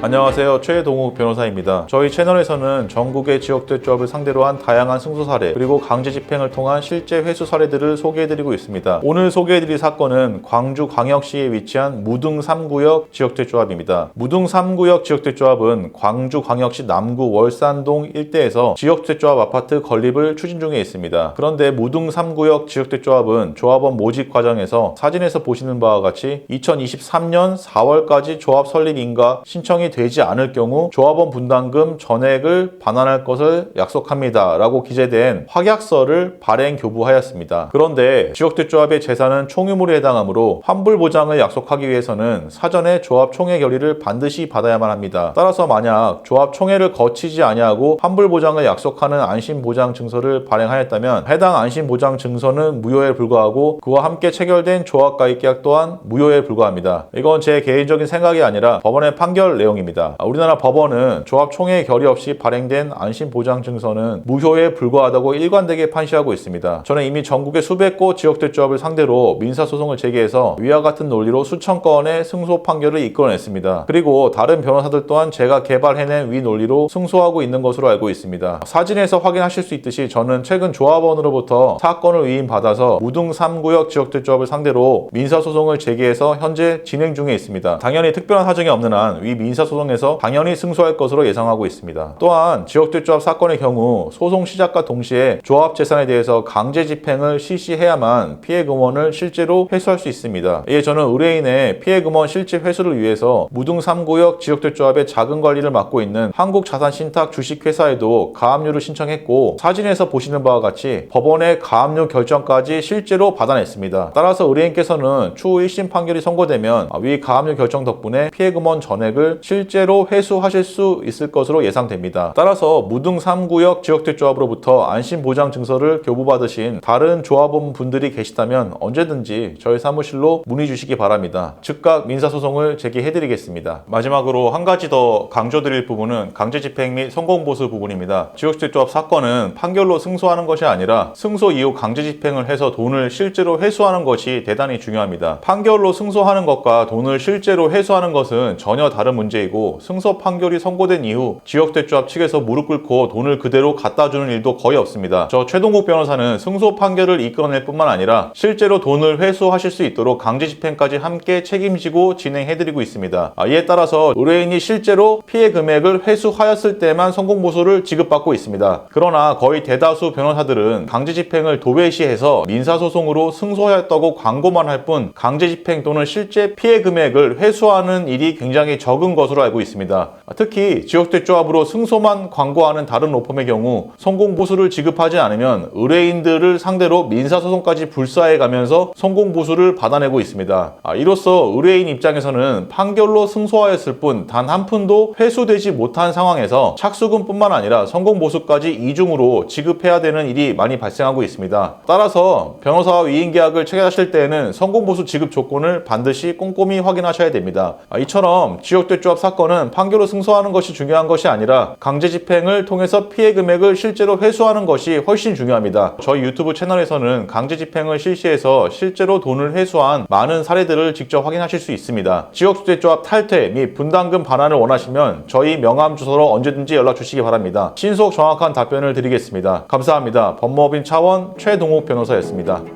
안녕하세요. 최동욱 변호사입니다. 저희 채널에서는 전국의 지역대조합을 상대로 한 다양한 승소 사례 그리고 강제 집행을 통한 실제 회수 사례들을 소개해드리고 있습니다. 오늘 소개해드릴 사건은 광주광역시에 위치한 무등 3구역 지역대조합입니다. 무등 3구역 지역대조합은 광주광역시 남구 월산동 일대에서 지역대조합 아파트 건립을 추진 중에 있습니다. 그런데 무등 3구역 지역대조합은 조합원 모집 과정에서 사진에서 보시는 바와 같이 2023년 4월까지 조합 설립 인가 신청이 되지 않을 경우 조합원 분담금 전액을 반환할 것을 약속합니다 라고 기재된 확약서를 발행 교부하였습니다. 그런데 지역대조합의 재산은 총유물에 해당하므로 환불 보장을 약속하기 위해서는 사전에 조합 총회 결의를 반드시 받아야만 합니다. 따라서 만약 조합 총회를 거치지 아니하고 환불 보장을 약속하는 안심보장 증서를 발행하였다면 해당 안심보장 증서는 무효에 불과하고 그와 함께 체결된 조합 가입 계약 또한 무효에 불과합니다. 이건 제 개인적인 생각이 아니라 법원의 판결 내용입니다. 우리나라 법원은 조합 총회 결의 없이 발행된 안심보장증서는 무효에 불과하다고 일관되게 판시하고 있습니다. 저는 이미 전국의 수백 곳 지역대조합을 상대로 민사소송을 제기해서 위와 같은 논리로 수천 건의 승소 판결을 이끌어냈습니다. 그리고 다른 변호사들 또한 제가 개발해낸 위 논리로 승소하고 있는 것으로 알고 있습니다. 사진에서 확인하실 수 있듯이 저는 최근 조합원으로부터 사건을 위임받아서 무등 3구역 지역대조합을 상대로 민사소송을 제기해서 현재 진행 중에 있습니다. 당연히 특별한 사정이 없는 한 위 민사소송에서 당연히 승소할 것으로 예상하고 있습니다. 또한 지역대조합 사건의 경우 소송 시작과 동시에 조합 재산에 대해서 강제 집행을 실시해야만 피해 금원을 실제로 회수할 수 있습니다. 이에 저는 의뢰인의 피해 금원 실제 회수를 위해서 무등 3구역 지역대조합의 자금 관리를 맡고 있는 한국자산신탁 주식회사에도 가압류를 신청했고 사진에서 보시는 바와 같이 법원의 가압류 결정까지 실제로 받아냈습니다. 따라서 의뢰인께서는 추후 1심 판결이 선고되면 위 가압류 결정 덕분에 피해 금원 전액을 실제로 회수하실 수 있을 것으로 예상됩니다. 따라서 무등 3구역 지역대조합으로부터 안심보장 증서를 교부받으신 다른 조합원 분들이 계시다면 언제든지 저희 사무실로 문의 주시기 바랍니다. 즉각 민사소송을 제기해드리겠습니다. 마지막으로 한 가지 더 강조드릴 부분은 강제집행 및 성공보수 부분입니다. 지역대조합 사건은 판결로 승소하는 것이 아니라 승소 이후 강제집행을 해서 돈을 실제로 회수하는 것이 대단히 중요합니다. 판결로 승소하는 것과 돈을 실제로 회수하는 것은 전혀 다른 문제이고 승소 판결이 선고된 이후 지역대조합 측에서 무릎 꿇고 돈을 그대로 갖다 주는 일도 거의 없습니다. 저 최동욱 변호사는 승소 판결을 이끌어낼 뿐만 아니라 실제로 돈을 회수하실 수 있도록 강제 집행까지 함께 책임지고 진행해드리고 있습니다. 이에 따라서 의뢰인이 실제로 피해 금액을 회수하였을 때만 성공보수를 지급받고 있습니다. 그러나 거의 대다수 변호사들은 강제 집행을 도외시해서 민사소송으로 승소하였다고 광고만 할 뿐 강제 집행 또는 실제 피해 금액을 회수하는 일이 굉장히 적은 것으로 알고 있습니다. 특히 지역대조합으로 승소만 광고하는 다른 로펌의 경우 성공보수를 지급하지 않으면 의뢰인들을 상대로 민사소송까지 불사해가면서 성공보수를 받아내고 있습니다. 이로써 의뢰인 입장에서는 판결로 승소하였을 뿐 단 한 푼도 회수되지 못한 상황에서 착수금뿐만 아니라 성공보수까지 이중으로 지급해야 되는 일이 많이 발생하고 있습니다. 따라서 변호사와 위임계약을 체결하실 때에는 성공보수 지급 조건을 반드시 꼼꼼히 확인하셔야 됩니다. 이처럼 지역대조합 사건은 판결로 승소하는 것이 중요한 것이 아니라 강제 집행을 통해서 피해 금액을 실제로 회수하는 것이 훨씬 중요합니다. 저희 유튜브 채널에서는 강제 집행을 실시해서 실제로 돈을 회수한 많은 사례들을 직접 확인하실 수 있습니다. 지역대조합 탈퇴 및 분담금 반환을 원하시면 저희 명함 주소로 언제든지 연락 주시기 바랍니다. 신속 정확한 답변을 드리겠습니다. 감사합니다. 법무법인 차원 최동욱 변호사였습니다.